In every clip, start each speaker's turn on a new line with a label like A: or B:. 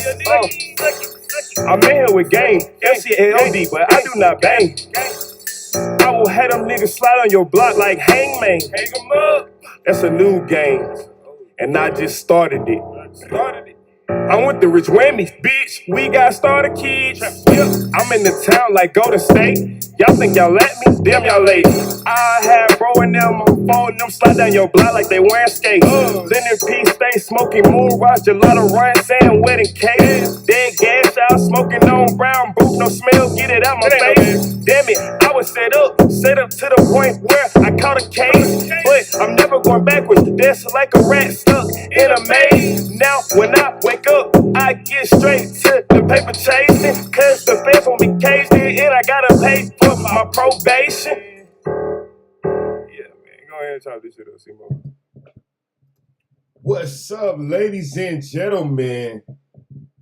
A: I'm in here with game, LCAOD, but I do not bang. I will have them niggas slide on your block like hangman. Hang 'em up. That's a new game, and I just started it. I'm with the rich whammies, bitch. We got starter kids. I'm in the town like Golden State. Y'all think y'all let me? Damn, y'all late. I had bro and them on phone, them slide down your block like they wearing skates. Leonard P stay smoking moon rocks, gelato run, sand wedding cake. Dead gas out, smoking on brown boots, no smell, get it out my face. Damn it, I was set up to the point where I caught a case. But I'm never going backwards, that's like a rat stuck in a maze. Now when I wake up, I get straight to the paper chasing, cause the feds want me caged in and I gotta pay for my probation. Yeah, man, go ahead and chop this shit up, Simo.
B: What's up, ladies and gentlemen?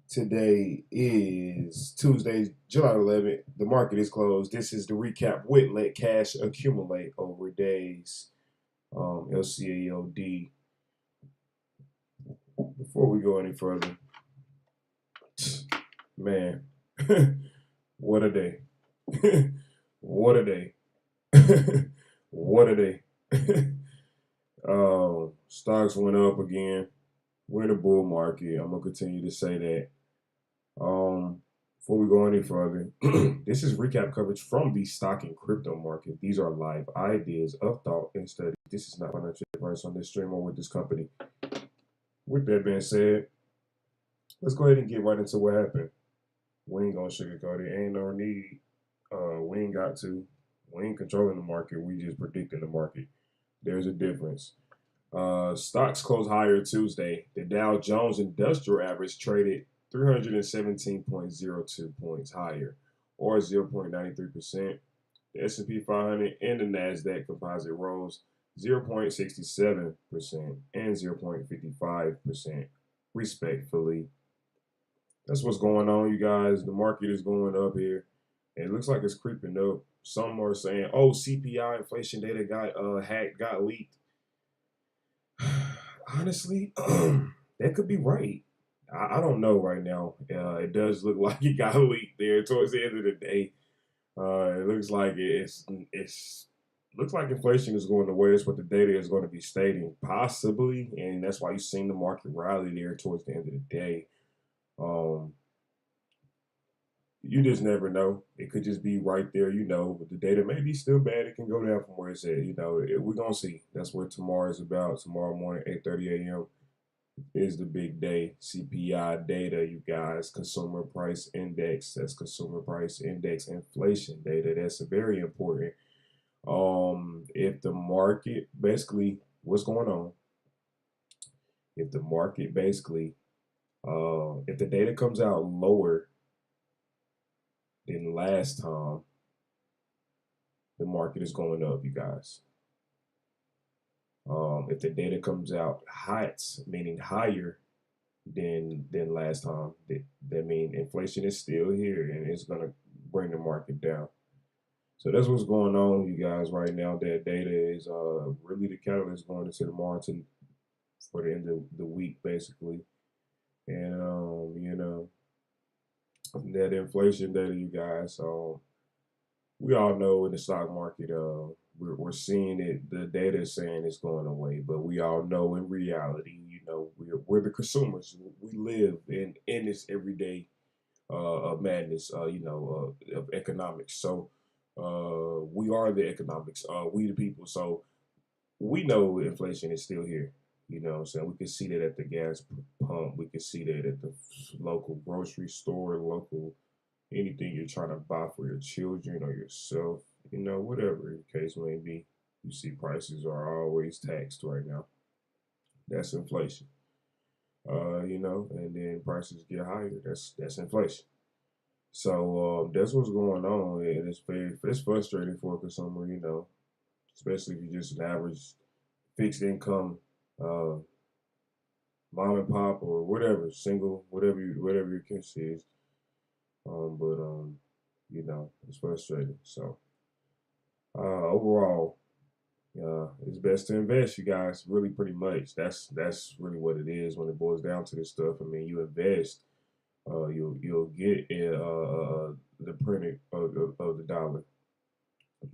B: Today is Tuesday, July 11th. The market is closed. This is the recap with Let Cash Accumulate over days. LCAOD. Before we go any further, man, what a day. What a day. What a day. Stocks went up again. We're in a bull market. I'm going to continue to say that. Before we go any further, this is recap coverage from the stock and crypto market. These are live ideas of thought and study. This is not financial advice on this stream or with this company. With that being said, let's go ahead and get right into what happened. We ain't gonna sugarcoat it. Ain't no need. We ain't got to. We ain't controlling the market. We just predicting the market. There's a difference. Stocks closed higher Tuesday. The Dow Jones Industrial Average traded 317.02 points higher, or 0.93%. The S&P 500 and the Nasdaq Composite rose 0.67% and 0.55%, respectively. That's what's going on, you guys. The market is going up here. It looks like it's creeping up. Some are saying, "Oh, CPI inflation data got leaked." Honestly, that could be right. I don't know right now. It does look like it got leaked there towards the end of the day. It looks like looks like inflation is going away. That's what the data is going to be stating, possibly, and that's why you've seen the market rally there towards the end of the day. You just never know. It could just be right there, but the data may be still bad. It can go down from where it's at. We're going to see. That's what tomorrow is about. Tomorrow morning, 8:30 a.m. is the big day. CPI data, you guys. Consumer price index. That's consumer price index inflation data. That's very important. If the market, basically, what's going on? If the market basically, if the data comes out lower than last time, the market is going up, you guys. If the data comes out hot, meaning higher than last time, that means inflation is still here and it's gonna bring the market down. So that's what's going on, you guys, right now. That data is really the catalyst going into the market for the end of the week, basically. And that inflation data, you guys. We all know in the stock market, we're seeing it. The data is saying it's going away, but we all know in reality, we're the consumers. We live in this everyday madness, of economics. So we are the economics. We the people. So we know inflation is still here. So we can see that at the gas pump. We can see that at the local grocery store, local anything you're trying to buy for your children or yourself, whatever the case may be. You see prices are always taxed right now. That's inflation. And then prices get higher. That's inflation. So that's what's going on, and it's frustrating for a consumer, especially if you're just an average fixed income mom and pop or whatever, single, whatever your case is. It's frustrating. So overall, it's best to invest, you guys. Really, pretty much. That's really what it is when it boils down to this stuff. I mean, you invest you'll get the printing of the dollar,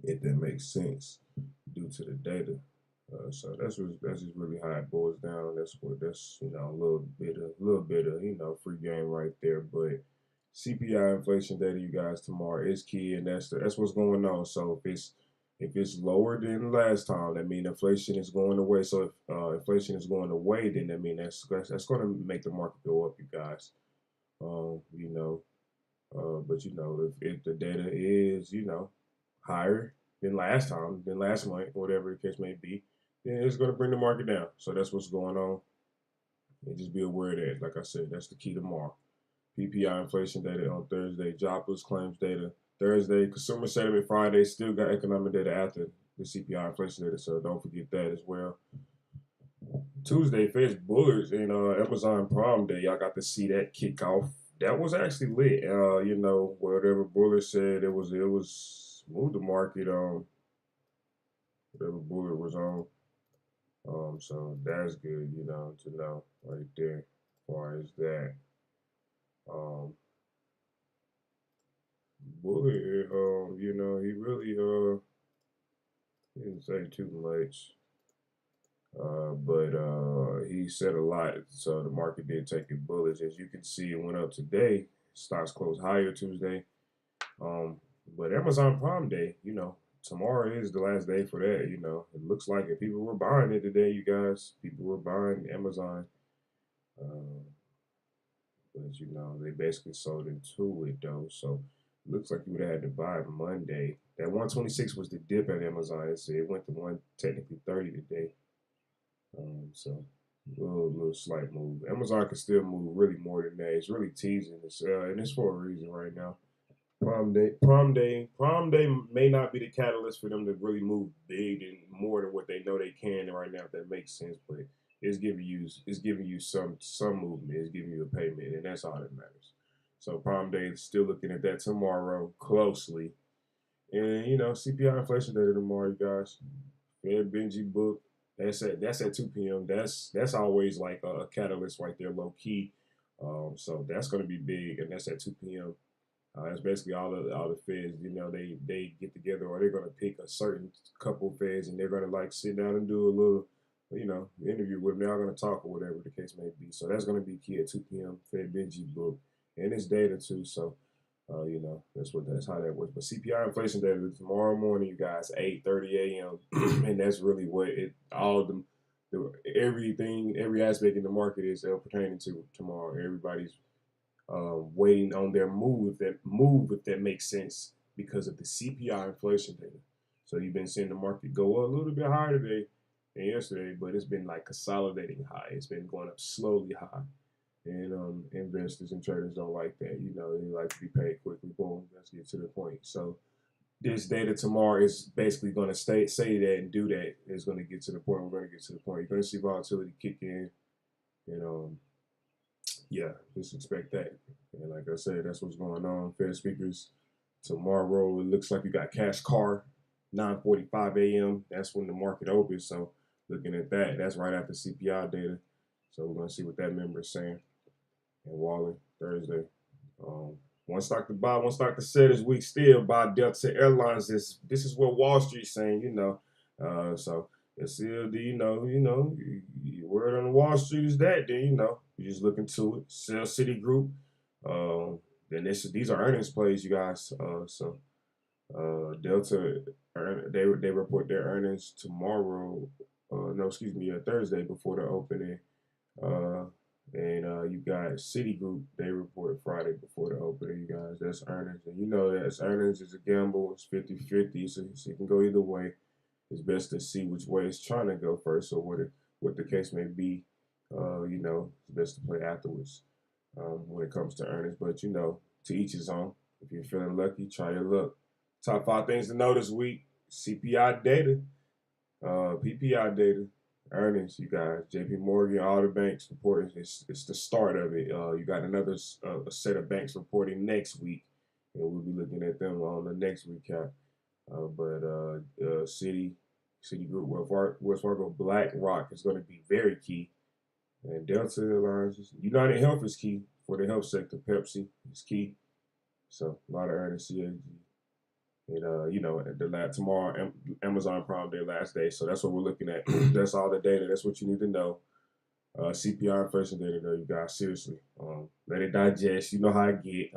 B: if that makes sense, due to the data. So that's just really how it boils down. That's a little bit of free game right there. But CPI inflation data, you guys, tomorrow is key, and that's what's going on. So if it's lower than last time, that means inflation is going away. So if inflation is going away, then that means that's going to make the market go up, you guys. You know, but if the data is higher than last time, than last month, whatever the case may be, then it's going to bring the market down. So that's what's going on. And just be aware of that. Like I said, that's the key tomorrow. PPI inflation data on Thursday, jobless claims data Thursday, consumer sentiment Friday, still got economic data after the CPI inflation data, so don't forget that as well. Tuesday, Fed's Bullets and Amazon Prime Day, y'all got to see that kick off. That was actually lit. Whatever Bullard said, it was moved the market on whatever Bullard was on. So that's good, to know right there as far as that. Bullard, he really didn't say too much. But he said a lot, so the market did take it bullish. As you can see, it went up today. Stocks closed higher Tuesday. But Amazon Prime Day, tomorrow is the last day for that. It looks like it. People were buying it today, you guys. People were buying Amazon. But they basically sold into it though. So it looks like you would have had to buy it Monday. That 126 was the dip at Amazon. It went to technically 30 today. So little slight move. Amazon can still move really more than that. It's really teasing. And it's for a reason right now. Prom day may not be the catalyst for them to really move big and more than what they know they can right now, if that makes sense. But it's giving you some movement. It's giving you a payment, and that's all that matters. So Prom Day is still looking at that tomorrow closely. And CPI inflation data tomorrow, you guys. Fed Benji book. That's at 2 p.m. That's always like a catalyst right there, low key. So that's going to be big, and that's at 2 p.m. That's basically all the feds. They get together, or they're going to pick a certain couple of feds, and they're going to like sit down and do a little, interview with them. They're going to talk or whatever the case may be. So that's going to be key at 2 p.m. Fed Benji book, and it's data too. So. That's how that works. But CPI inflation data tomorrow morning, you guys, 8:30 a.m. and that's really what every aspect in the market is pertaining to tomorrow. Everybody's waiting on their move, if that makes sense, because of the CPI inflation data. So you've been seeing the market go a little bit higher today than yesterday, but it's been like consolidating high. It's been going up slowly high. And investors and traders don't like that. They like to be paid quickly. Boom, let's get to the point. So this data tomorrow is basically going to say that and do that. It's going to get to the point. We're going to get to the point. You're going to see volatility kick in. And just expect that. And like I said, that's what's going on. Fed speakers tomorrow. It looks like you got cash car, 9:45 a.m. That's when the market opens. So looking at that, that's right after CPI data. So we're going to see what that member is saying. And Waller Thursday. One stock to buy, one stock to sell this week. Still buy Delta Airlines. This is what Wall Street's saying, So it's still, your word on Wall Street is that. Then you just look into it. Sell Citigroup. Then these are earnings plays, you guys. Delta, they report their earnings tomorrow. Thursday before the opening. And you got Citigroup, they report Friday before the opening, you guys. That's earnings. And that's earnings is a gamble. It's 50-50, so it can go either way. It's best to see which way it's trying to go first, or what the case may be. It's best to play afterwards when it comes to earnings. But, to each his own. If you're feeling lucky, try your luck. Top 5 things to know this week. CPI data, PPI data, earnings, you guys. JP Morgan, all the banks reporting. It's the start of it. You got another set of banks reporting next week, and we'll be looking at them on the next recap. Citigroup, Wells Fargo, BlackRock is going to be very key, and Delta Airlines, United Health is key. for the health sector. Pepsi is key. So a lot of earnings, CAG. And tomorrow, Amazon Prime Day, last day. So that's what we're looking at. That's all the data. That's what you need to know. CPI inflation data, though, you guys. Seriously, let it digest. You know how it get.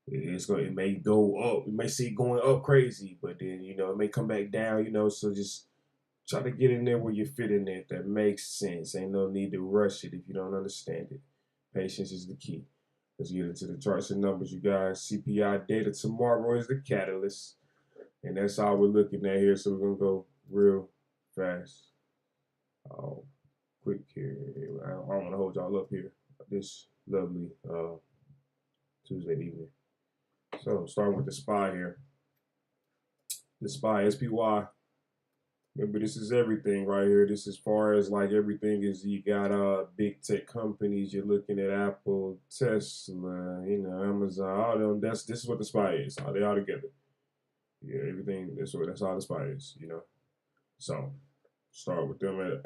B: It may go up. You may see it going up crazy, but then it may come back down. So just try to get in there where you fit in there. That makes sense. Ain't no need to rush it if you don't understand it. Patience is the key. Let's get into the charts and numbers, you guys. CPI data tomorrow is the catalyst. And that's all we're looking at here. So we're going to go real fast. Quick here. I don't want to hold y'all up here this lovely Tuesday evening. So starting with the SPY here. The SPY, SPY. Remember, this is everything right here. This as far as like everything is. You got big tech companies. You're looking at Apple, Tesla, Amazon, all them. This is what the SPY is. They all together. Yeah, everything. That's all the SPY is. So start with them at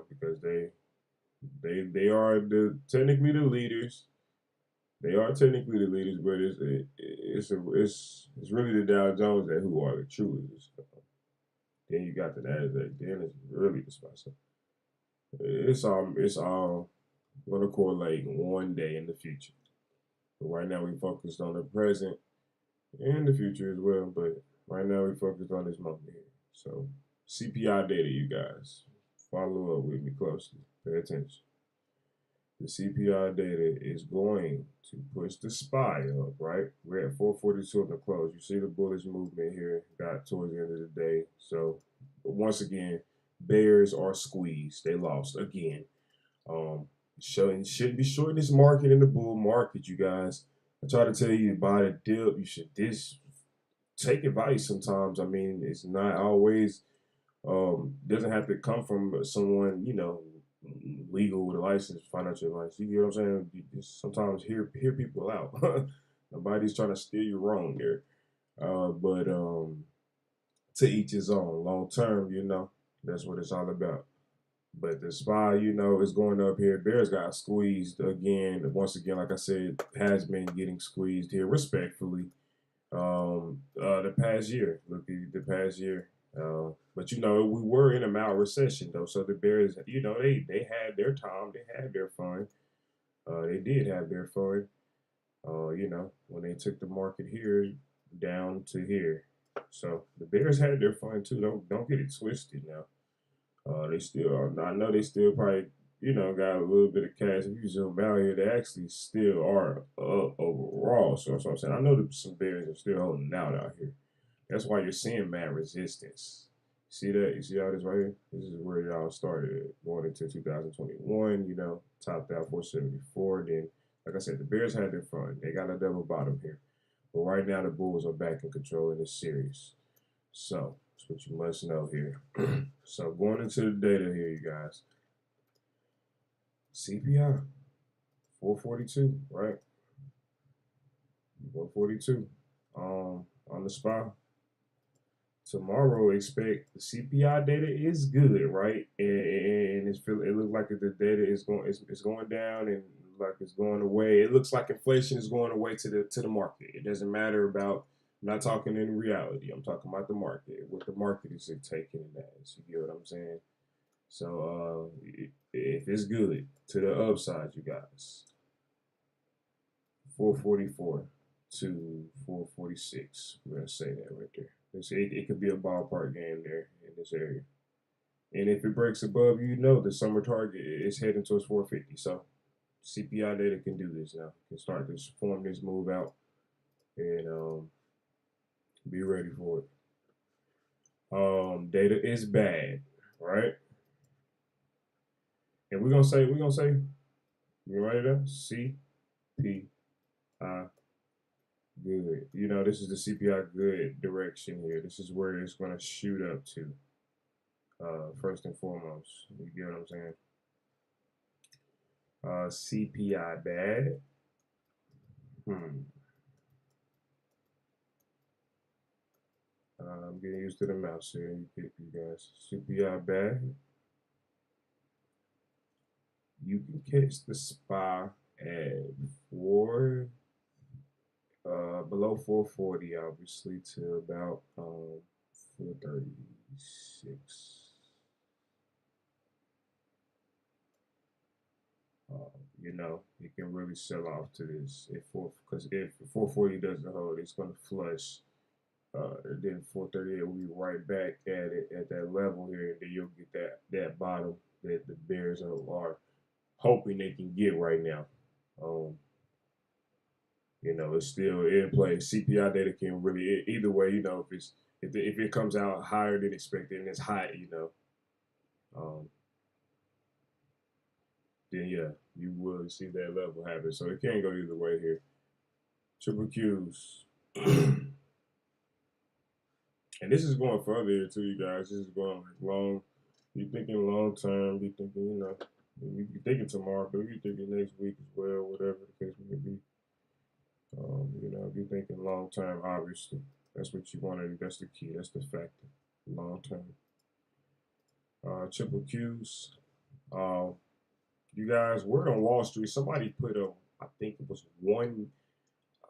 B: because they are technically the leaders. They are technically the leaders, but it's really the Dow Jones that who are the true leaders. Then you got the Nasdaq. Then it's really the SPY. So it's all going to correlate one day in the future. But right now we focused on the present and the future as well. But right now we focused on this moment here. So CPI data, you guys, follow up with me closely. Pay attention. The CPI data is going to push the SPY up, right? We're at 442 on the close. You see the bullish movement here, got towards the end of the day. So once again, bears are squeezed. They lost again. Shouldn't be shorting this market in the bull market, you guys. I try to tell you to buy the dip. You should take advice sometimes. I mean, it's not always doesn't have to come from someone, legal with a license, financial advice. You get what I'm saying? You just sometimes hear people out. Nobody's trying to steer you wrong there. But to each his own. Long term, that's what it's all about. But the SPY, is going up here. Bears got squeezed again. Once again, like I said, has been getting squeezed here respectfully. The past year. Look at the past year. But we were in a mild recession though, so the Bears, they had their time, they had their fun. They did have their fun. When they took the market here down to here, so the Bears had their fun too. Don't get it twisted now. They still are. I know they still probably got a little bit of cash. If you zoom out here, they actually still are up overall. So that's what I'm saying. I know that some Bears are still holding out here. That's why you're seeing mad resistance. See that? You see all this right here? This is where y'all started going into 2021, topped out 474. Then, like I said, the Bears had their fun. They got a double bottom here. But right now, the Bulls are back in control in this series. So, that's what you must know here. So, going into the data here, you guys. CPI, 442, right? 442 on the SPY. Tomorrow, expect the CPI data is good, right? And it looks like the data is going down and like it's going away. It looks like inflation is going away to the market. It doesn't matter about. I'm not talking in reality. I'm talking about the market. What the market is taking it as. You get what I'm saying? So if it's good to the upside, you guys. 444 to 446. We're gonna say that right there. It could be a ballpark game there in this area. And if it breaks above, the summer target is heading towards 450. So CPI data can do this now. Can start to form this move out and be ready for it. Data is bad, right? And we're gonna say, you write it up? CPI good. This is the CPI good direction here. This is where it's going to shoot up to. First and foremost, you get what I'm saying? CPI bad. I'm getting used to the mouse here. You guys. CPI bad. You can catch the SPY at below 440, obviously, to about 436. You know, it can really sell off to this because if 440 doesn't hold, it's going to flush. Then 438 will be right back at it at that level here, and then you'll get that bottom that the bears are hoping they can get right now. Um, you know, it's still in play. CPI data can really either way. You know, if it comes out higher than expected and it's hot, you know, um, then yeah, you will see that level happen. So it can't go either way here. Triple Qs. And this is going further here too, you guys. This is going like long. You're thinking long term. You're thinking, you know, you're thinking tomorrow, but you're thinking next week as well, whatever the case may be. You know, if you're thinking long term, obviously, that's what you want to do. That's the key. That's the factor. Long term. Triple Qs. You guys, word on Wall Street, somebody put up, I think it was one.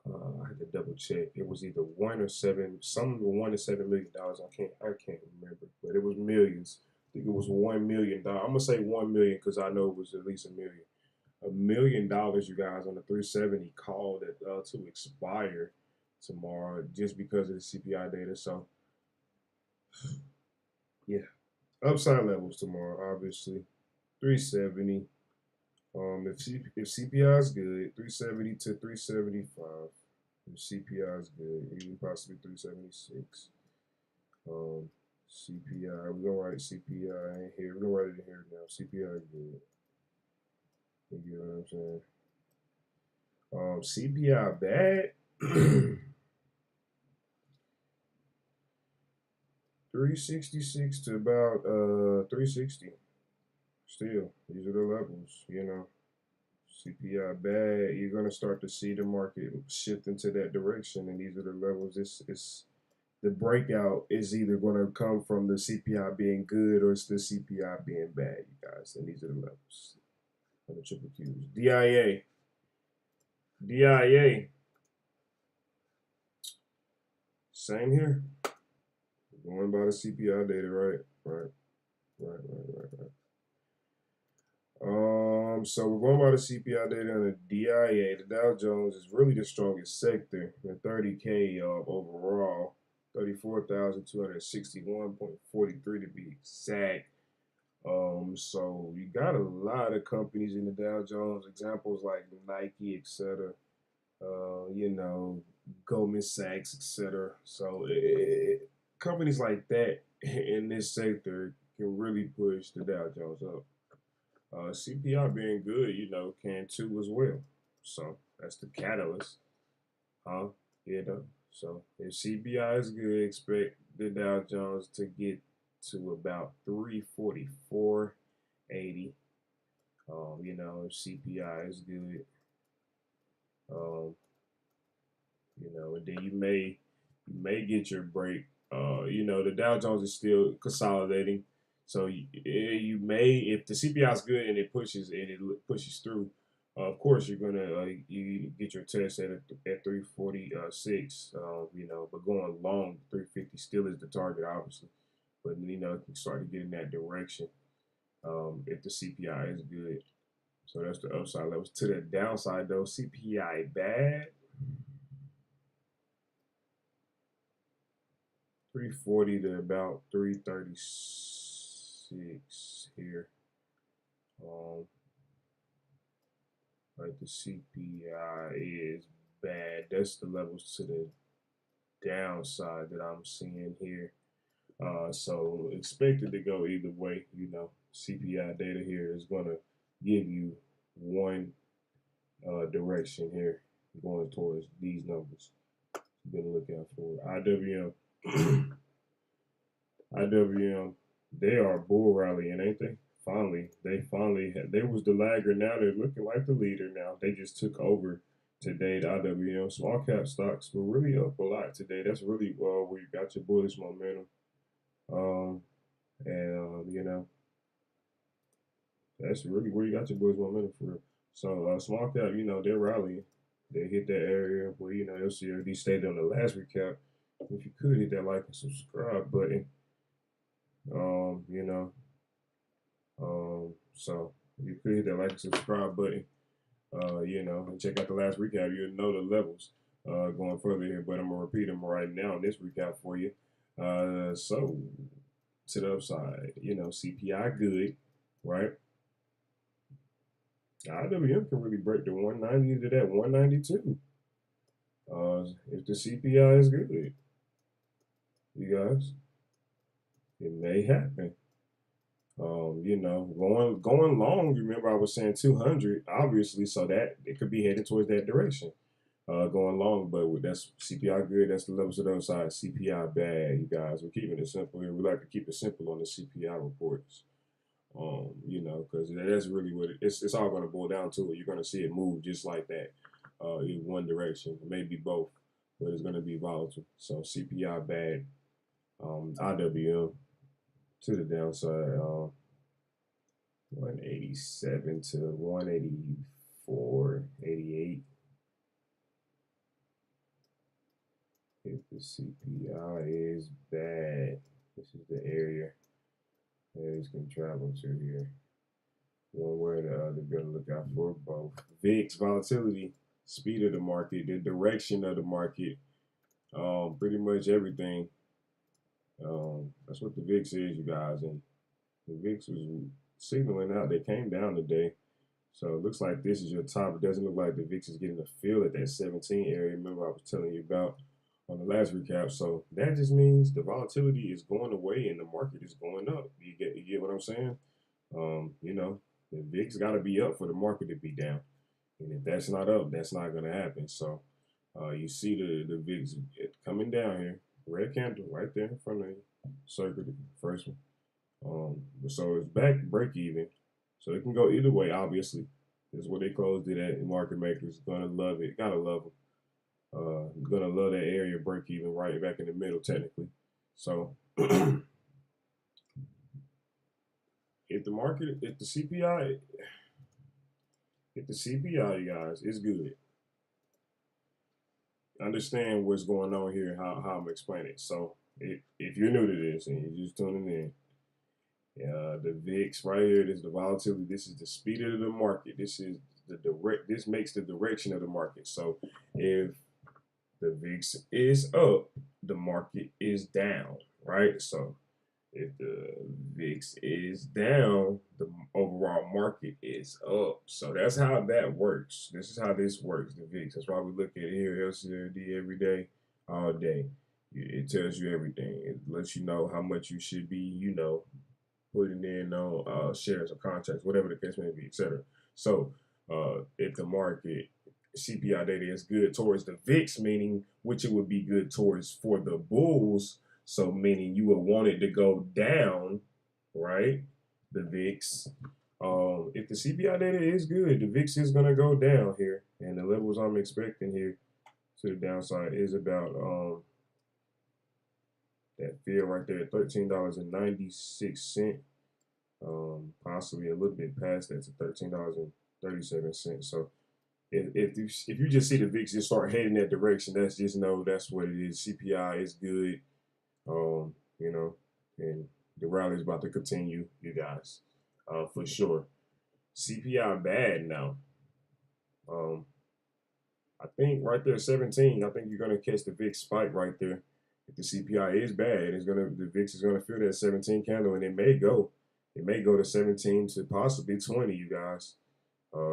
B: I had to double check. It was either 1 or 7, $1 to $7 million. I can't remember, but it was millions. I think it was $1 million. I'm gonna say 1 million because I know it was at least a million. $1 million, you guys, on the 370 called it to expire tomorrow just because of the CPI data. So yeah, upside levels tomorrow, obviously. 370. If CPI is good, 370 to 375. If CPI is good, even possibly 376. CPI, we're gonna write CPI in here. We're gonna write it in here now. CPI is good. You know what I'm saying? CPI bad. 366 to about 360. Still, these are the levels, you know. CPI bad, you're gonna start to see the market shift into that direction, and these are the levels. It's the breakout is either gonna come from the CPI being good or it's the CPI being bad, you guys. And these are the levels on the triple Qs. DIA, same here. Going by the CPI data, right? So we're going by the CPI data and the DIA. The Dow Jones is really the strongest sector. The 30K overall, 34,261.43 to be exact. So you got a lot of companies in the Dow Jones. Examples like Nike, etc. You know, Goldman Sachs, etc. So companies like that in this sector can really push the Dow Jones up. CPI being good, you know, can too as well. So that's the catalyst, huh? You know, so if CPI is good, expect the Dow Jones to get to about 344.80. You know, if CPI is good, um, you know, and then you may get your break. You know, the Dow Jones is still consolidating. So you may, if the CPI is good and it pushes through, of course you're gonna you get your test at 346. You know, but going long 350 still is the target, obviously. But you know, it can start to get in that direction if the CPI is good. So that's the upside levels. To the downside though, CPI bad. 340 to about 336 here. Like the CPI is bad. That's the levels to the downside that I'm seeing here. So expect it to go either way. You know, CPI data here is going to give you one direction here going towards these numbers. Be on the lookout for IWM. IWM, they are bull rallying, ain't they? They was the lagger. Now they're looking like the leader. Now they just took over today. The IWM small cap stocks were really up a lot today. That's really where you got your bullish momentum. You know, that's really where you got your bullish momentum for real. So small cap, they're rallying. They hit that area where LCAOD stayed on the last recap. If you could hit that like and subscribe button, um, you know, so you could hit that like and subscribe button, and check out the last recap. You'll know the levels going further here, but I'm gonna repeat them right now in this recap for you. So to the upside, CPI good, right? IWM can really break the 190 to that 192. If the CPI is good, you guys, it may happen. Going long. Remember, I was saying 200, obviously, so that it could be heading towards that direction. Going long, but that's CPI good. That's the levels of the other side. CPI bad, you guys. We're keeping it simple here. We like to keep it simple on the CPI reports. Because that's really what it's all going to boil down to. You're going to see it move just like that, in one direction, maybe both, but it's going to be volatile. So CPI bad, IWM to the downside, 187 to 184, 88. If the CPI is bad, this is the area that it's going to travel to here. One way or the other, going to look out for both. VIX, volatility, speed of the market, the direction of the market, pretty much everything. That's what the VIX is, you guys. And the VIX was signaling out. They came down today. So it looks like this is your top. It doesn't look like the VIX is getting a feel at that 17 area. Remember I was telling you about on the last recap. So that just means the volatility is going away and the market is going up. You get what I'm saying? The VIX got to be up for the market to be down. And if that's not up, that's not going to happen. So you see the VIX coming down here. Red candle right there in front of you. Circle, the first one. So it's back break even. So it can go either way, obviously. This is what they closed it at. Market makers gonna love it. Gotta love them. Gonna love that area break even right back in the middle, technically. So if the market, if the CPI, you guys, is good. Understand what's going on here, how I'm explaining it. So if you're new to this and you're just tuning in, the VIX right here, this is the volatility. This is the speed of the market. This is this makes the direction of the market. So if the VIX is up, the market is down, right? So if the VIX is down, the overall market is up. So that's how that works. This is how this works, the VIX. That's why we look at it here, LCAOD, every day, all day. It tells you everything. It lets you know how much you should be, putting in on shares or contracts, whatever the case may be, etc. So if the market CPI data is good towards the VIX, meaning which it would be good towards for the bulls, so meaning you would want it to go down, right? The VIX. If the CPI data is good, the VIX is going to go down here, and the levels I'm expecting here to the downside is about that field right there at $13.96, possibly a little bit past that to $13.37. So if you just see the VIX just start heading that direction, that's just know that's what it is. CPI is good, and the rally is about to continue, you guys, for sure. CPI bad now. I think right there 17. I think you're gonna catch the VIX spike right there. If the CPI is bad, the VIX is gonna feel that 17 candle, and it may go to 17 to possibly 20, you guys.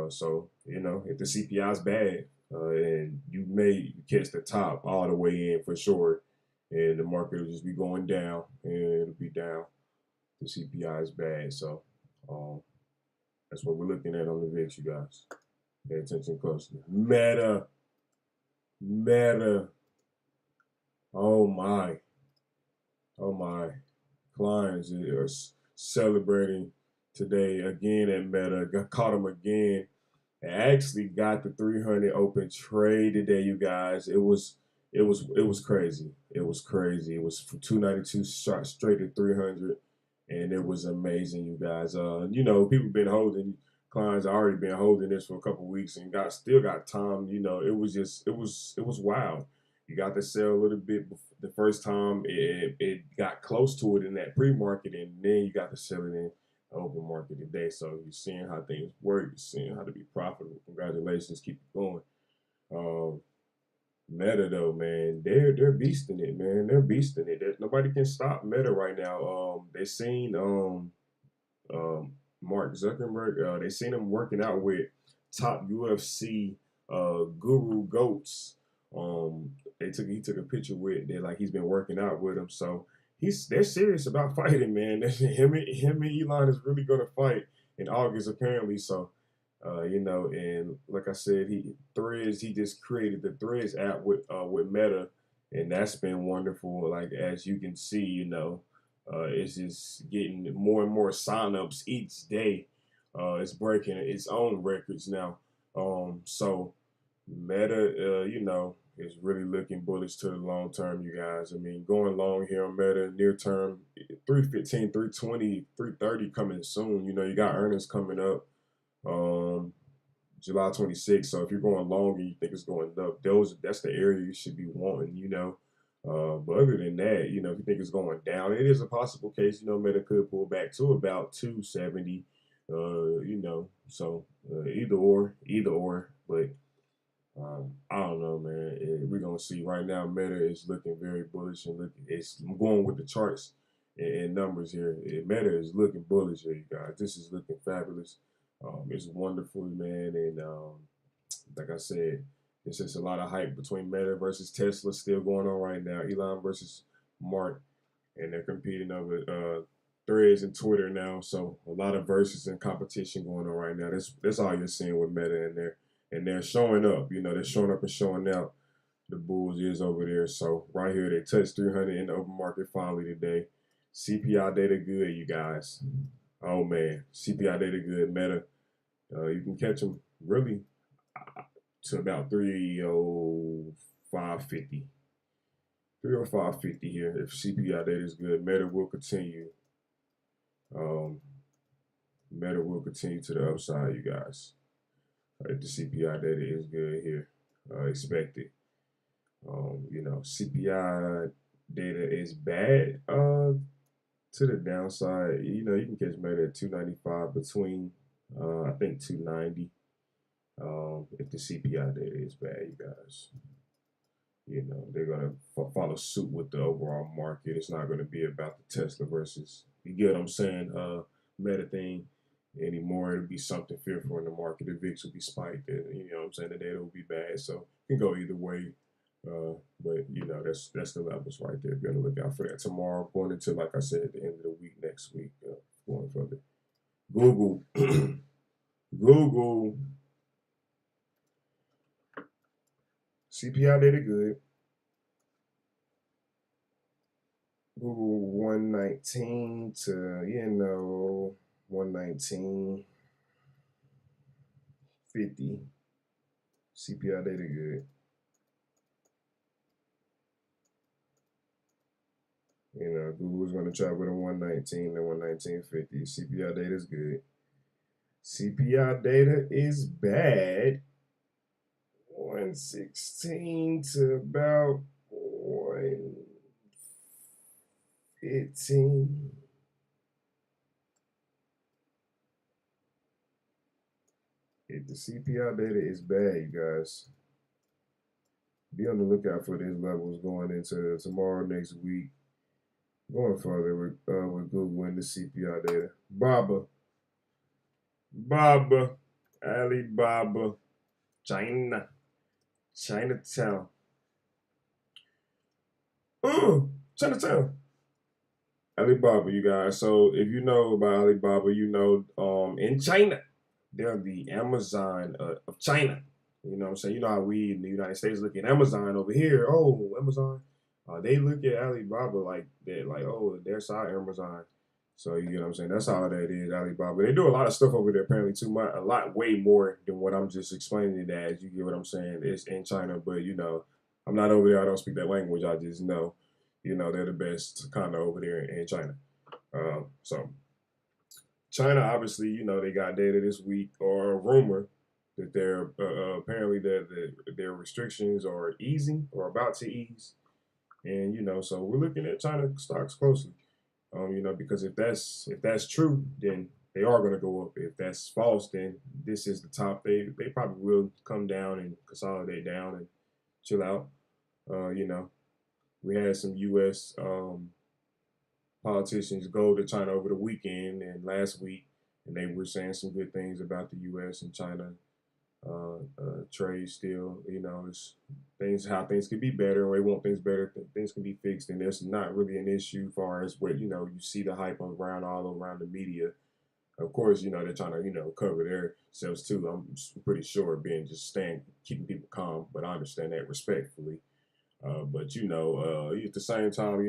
B: So if the CPI is bad, and you may catch the top all the way in for sure, and the market will just be going down, and it'll be down. The CPI is bad, so that's what we're looking at on the VIX, you guys. Pay attention closely. Meta. Oh my. Clients are celebrating today again at Meta. Caught them again. I actually got the 300 open trade today, you guys. It was crazy. It was crazy. It was from 292 shot straight to 300, and it was amazing, you guys. People been holding declines. I already been holding this for a couple weeks and still got time. You know, it was wild. You got to sell a little bit the first time. It got close to it in that pre-market, and then you got to sell it in the open market today. So you're seeing how things work. You're seeing how to be profitable. Congratulations, keep it going. Meta though, man, they're beasting it, man. They're beasting it. Nobody can stop Meta right now. They seen um, Mark Zuckerberg. They seen him working out with top UFC guru goats. He took a picture with. They like he's been working out with him. So they're serious about fighting, man. him and Elon is really gonna fight in August apparently. So. You know, and like I said, he just created the Threads app with Meta, and that's been wonderful. Like as you can see, you know, it's just getting more and more signups each day. It's breaking its own records now. So Meta, you know, is really looking bullish to the long term, you guys. I mean, going long here on Meta, near term, 315, 320, 330 coming soon. You know, you got earnings coming up. July 26th. So if you're going long and you think it's going up, that's the area you should be wanting, you know. But other than that, you know, if you think it's going down, it is a possible case, you know, Meta could pull back to about 270. You know, so either or. But I don't know, man. We're gonna see. Right now, Meta is looking very bullish and I'm going with the charts and numbers here. Meta is looking bullish here, you guys. This is looking fabulous. It's wonderful, man, and like I said, it's just a lot of hype between Meta versus Tesla still going on right now. Elon versus Mark, and they're competing over Threads and Twitter now. So a lot of versus and competition going on right now. That's all you're seeing with Meta, and they're showing up. You know, they're showing up and showing out. The Bulls is over there. So right here, they touched 300 in the open market finally today. CPI data good, you guys. Oh man, CPI data good. Meta, you can catch them really to about 305.50. 305.50 here. If CPI data is good, Meta will continue. Meta will continue to the upside, you guys. If the CPI data is good here, expect it. You know, CPI data is bad. To the downside, you know, you can catch Meta at 295 between, I think 290. If the CPI data is bad, you guys, you know, they're gonna follow suit with the overall market. It's not gonna be about the Tesla versus, you get what I'm saying, Meta thing anymore. It'll be something fearful in the market. The VIX will be spiked, and you know what I'm saying, the data will be bad. So it can go either way. But you know, that's the levels right there. Be on the lookout for that tomorrow, going into, like I said, the end of the week next week. Going further, Google, Google, CPI data good. Google 119 to 119.50. CPI data good. You know, Google's going to try with a 119 to 119.50. CPI data is good. CPI data is bad. 116 to about 115. If the CPI data is bad, you guys, be on the lookout for these levels going into tomorrow, next week. Going further with Google and the CPI data. Baba, Alibaba, Chinatown. Chinatown. Alibaba, you guys. So if you know about Alibaba, you know, in China, they're the Amazon of China. You know what I'm saying? You know how we in the United States look at Amazon over here. Oh, Amazon. They look at Alibaba like that, like, oh, there's our Amazon. So you know what I'm saying? That's how that is, Alibaba. They do a lot of stuff over there, apparently too much, a lot way more than what I'm just explaining it as. You get what I'm saying? It's in China, but you know, I'm not over there. I don't speak that language. I just know, you know, they're the best kind of over there in China. So China, obviously, they got data this week or a rumor that they're apparently their restrictions are easing or about to ease, and so we're looking at China stocks closely. Because if that's true, then they are going to go up. If that's false, then this is the top. They probably will come down and consolidate down and chill out. We had some U.S. Politicians go to China over the weekend and last week, and they were saying some good things about the U.S. and China trade. Still, it's how things could be better. They want things better. Things can be fixed, and there's not really an issue as far as what you see the hype around all around the media. Of course, they're trying to cover themselves too. I'm pretty sure being just keeping people calm, but I understand that respectfully. But at the same time,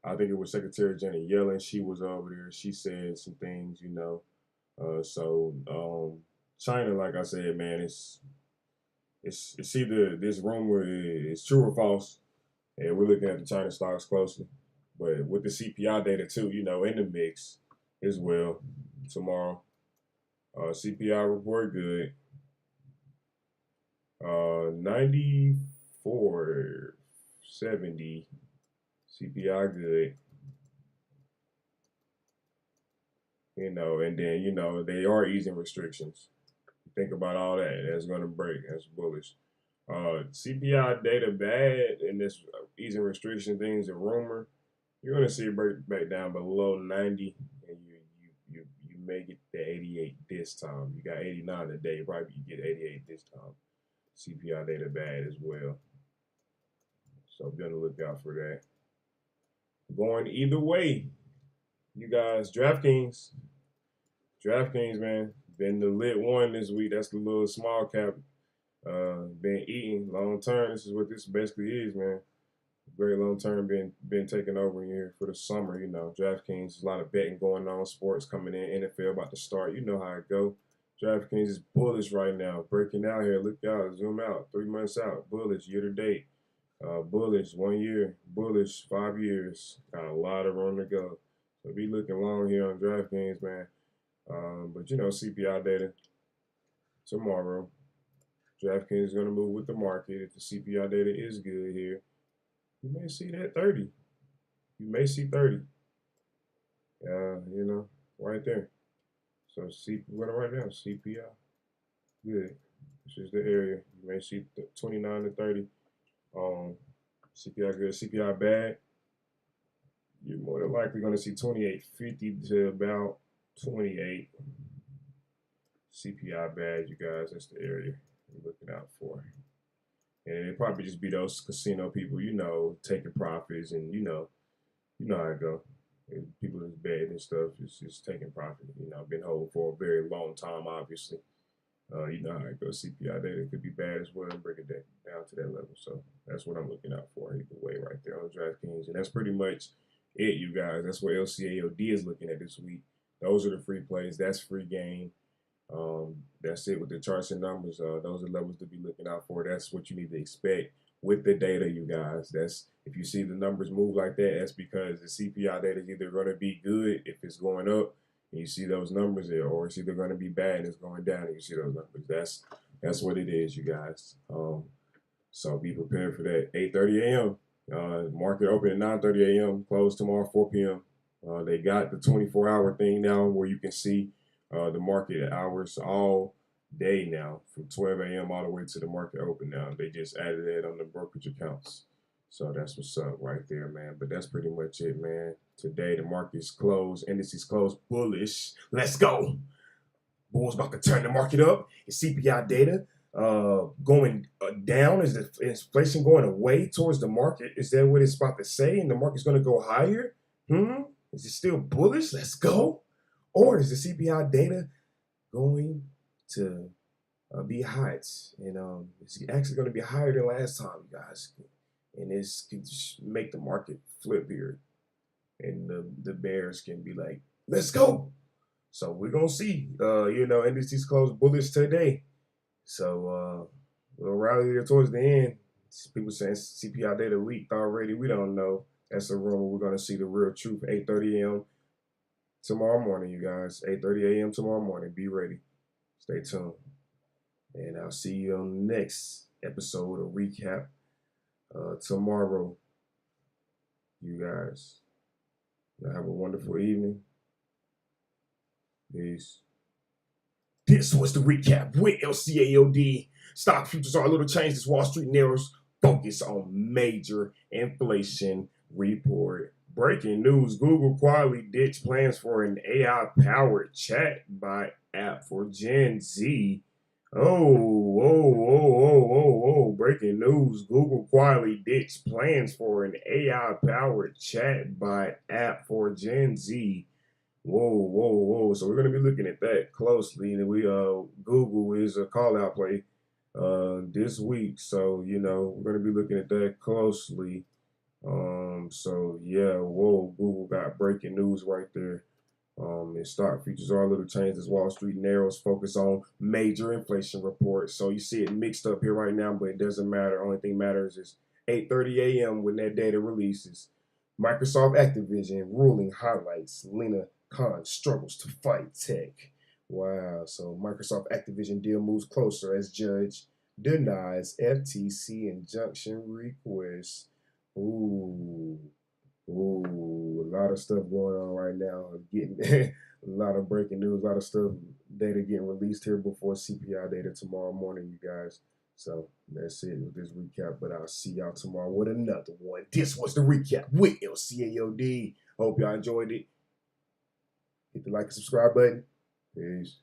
B: I think it was Secretary Janet Yellen. She was over there. She said some things, China, like I said, man, it's either this rumor is true or false, and we're looking at the China stocks closely. But with the CPI data too, in the mix as well tomorrow. CPI report good. 94.70 CPI good. And then they are easing restrictions. Think about all that. That's going to break. That's bullish. CPI data bad, and this easing restriction things a rumor. You're going to see it break back down below 90, and you may get the 88 this time. You got 89 today, probably you get 88 this time. CPI data bad as well. So be on the lookout for that. Going either way, you guys, DraftKings, man, been the lit one this week. That's the little small cap. Been eating long term. This is what this basically is, man. Very long term been taking over here for the summer. DraftKings, a lot of betting going on, sports coming in, NFL about to start. You know how it go. DraftKings is bullish right now, breaking out here. Look out, zoom out, 3 months out, bullish year to date. Bullish 1 year, bullish 5 years. Got a lot of room to go. So be looking long here on DraftKings, man. But CPI data tomorrow. DraftKings is going to move with the market. If the CPI data is good here, you may see that 30. You may see 30. Right there. So what right now? CPI. Good. This is the area. You may see 29 to 30. CPI good. CPI bad. You're more than likely going to see 28.50 to about 28. CPI bad, you guys. That's the area you're looking out for. And it probably just be those casino people, taking profits, and you know how it go. And people that's betting and stuff is just taking profit. Been holding for a very long time, obviously. You know how it goes. CPI data could be bad as well and bring it down to that level. So that's what I'm looking out for either way right there on DraftKings. And that's pretty much it, you guys. That's what LCAOD is looking at this week. Those are the free plays. That's free game. That's it with the charts and numbers. Those are levels to be looking out for. That's what you need to expect with the data, you guys. That's if you see the numbers move like that, that's because the CPI data is either going to be good if it's going up and you see those numbers there, or it's either going to be bad and it's going down and you see those numbers. That's what it is, you guys. So be prepared for that. 8:30 a.m. Market open at 9:30 a.m. Close tomorrow 4 p.m. They got the 24-hour thing now where you can see the market hours all day now from 12 a.m. all the way to the market open now. They just added it on the brokerage accounts. So that's what's up right there, man. But that's pretty much it, man. Today the market's closed, indices closed bullish. Let's go. Bulls about to turn the market up. It's CPI data going down. Is the inflation going away towards the market? Is that what it's about to say? And the market's going to go higher? Is it still bullish? Let's go. Or is the CPI data going to be hot? And it's actually going to be higher than last time, you guys. And this can just make the market flip here. And the bears can be like, let's go. So we're going to see. Indices closed bullish today. So we'll rally there towards the end. People saying CPI data leaked already. We don't know. That's a rumor. We're going to see the real truth. 8:30 a.m. tomorrow morning, you guys. 8:30 a.m. tomorrow morning. Be ready. Stay tuned. And I'll see you on the next episode of Recap tomorrow, you guys. Y'all have a wonderful evening. Peace. This was the recap with LCAOD. Stock futures are a little changed as Wall Street narrows focus on major inflation report. Breaking news, Google quietly ditched plans for an AI-powered chatbot app for Gen Z. Breaking news, Google quietly ditched plans for an AI-powered chatbot app for Gen Z. Whoa. So we're gonna be looking at that closely. And Google is a call out play this week. So, we're gonna be looking at that closely. Google got breaking news right there. And stock futures are a little changed as Wall Street narrows focus on major inflation reports. So you see it mixed up here right now, but it doesn't matter. Only thing matters is 8:30 a.m. when that data releases. Microsoft Activision ruling highlights Lena Khan struggles to fight tech. Wow. So Microsoft Activision deal moves closer as judge denies FTC injunction request. A lot of stuff going on right now. Getting a lot of breaking news, a lot of stuff, data getting released here before CPI data tomorrow morning, you guys. So that's it with this recap. But I'll see y'all tomorrow with another one. This was the recap with LCAOD. Hope y'all enjoyed it. Hit the like and subscribe button. Peace.